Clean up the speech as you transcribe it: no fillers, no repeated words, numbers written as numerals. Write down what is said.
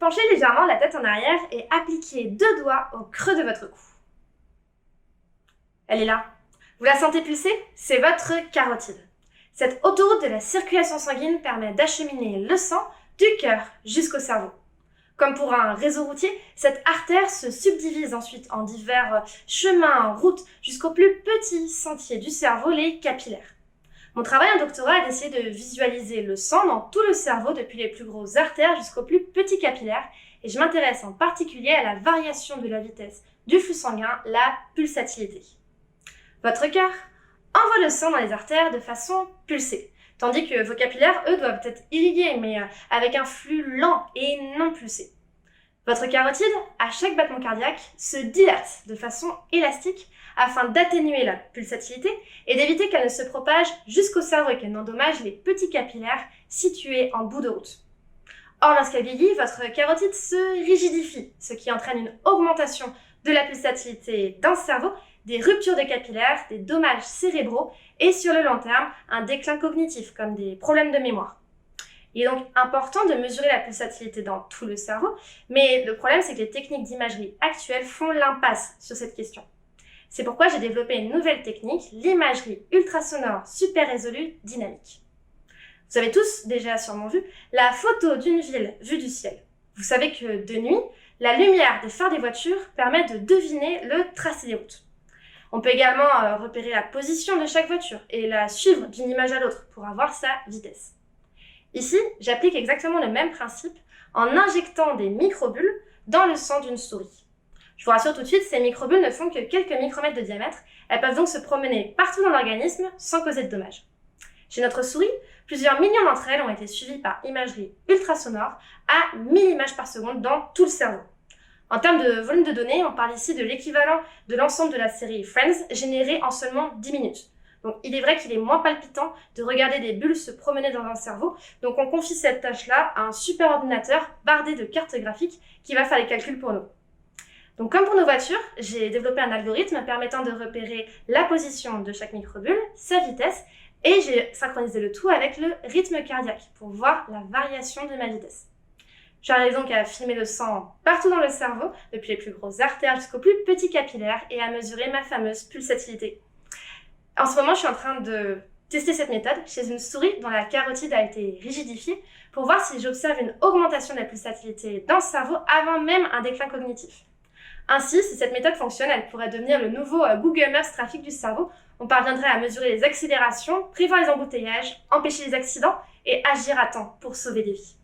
Penchez légèrement la tête en arrière et appliquez 2 doigts au creux de votre cou. Elle est là. Vous la sentez pulser? C'est votre carotide. Cette autoroute de la circulation sanguine permet d'acheminer le sang du cœur jusqu'au cerveau. Comme pour un réseau routier, cette artère se subdivise ensuite en divers chemins, routes, jusqu'aux plus petits sentiers du cerveau, les capillaires. Mon travail en doctorat est d'essayer de visualiser le sang dans tout le cerveau, depuis les plus grosses artères jusqu'aux plus petits capillaires, et je m'intéresse en particulier à la variation de la vitesse du flux sanguin, la pulsatilité. Votre cœur envoie le sang dans les artères de façon pulsée, tandis que vos capillaires, eux, doivent être irrigués, mais avec un flux lent et non pulsé. Votre carotide, à chaque battement cardiaque, se dilate de façon élastique afin d'atténuer la pulsatilité et d'éviter qu'elle ne se propage jusqu'au cerveau et qu'elle n'endommage les petits capillaires situés en bout de route. Or, lorsqu'elle vieillit, votre carotide se rigidifie, ce qui entraîne une augmentation de la pulsatilité dans le cerveau, des ruptures de capillaires, des dommages cérébraux et sur le long terme, un déclin cognitif comme des problèmes de mémoire. Il est donc important de mesurer la pulsatilité dans tout le cerveau, mais le problème c'est que les techniques d'imagerie actuelles font l'impasse sur cette question. C'est pourquoi j'ai développé une nouvelle technique, l'imagerie ultrasonore super résolue dynamique. Vous avez tous déjà sûrement vu la photo d'une ville vue du ciel. Vous savez que de nuit, la lumière des phares des voitures permet de deviner le tracé des routes. On peut également repérer la position de chaque voiture et la suivre d'une image à l'autre pour avoir sa vitesse. Ici, j'applique exactement le même principe en injectant des microbules dans le sang d'une souris. Je vous rassure tout de suite, ces microbules ne font que quelques micromètres de diamètre. Elles peuvent donc se promener partout dans l'organisme sans causer de dommages. Chez notre souris, plusieurs millions d'entre elles ont été suivies par imagerie ultrasonore à 1000 images par seconde dans tout le cerveau. En termes de volume de données, on parle ici de l'équivalent de l'ensemble de la série Friends générée en seulement 10 minutes. Donc il est vrai qu'il est moins palpitant de regarder des bulles se promener dans un cerveau, donc on confie cette tâche-là à un super ordinateur bardé de cartes graphiques qui va faire les calculs pour nous. Donc comme pour nos voitures, j'ai développé un algorithme permettant de repérer la position de chaque microbulle, sa vitesse, et j'ai synchronisé le tout avec le rythme cardiaque pour voir la variation de ma vitesse. J'arrive donc à filmer le sang partout dans le cerveau, depuis les plus grosses artères jusqu'aux plus petits capillaires, et à mesurer ma fameuse pulsatilité. En ce moment, je suis en train de tester cette méthode chez une souris dont la carotide a été rigidifiée pour voir si j'observe une augmentation de la pulsatilité dans le cerveau avant même un déclin cognitif. Ainsi, si cette méthode fonctionne, elle pourrait devenir le nouveau Google Maps trafic du cerveau. On parviendrait à mesurer les accélérations, prévoir les embouteillages, empêcher les accidents et agir à temps pour sauver des vies.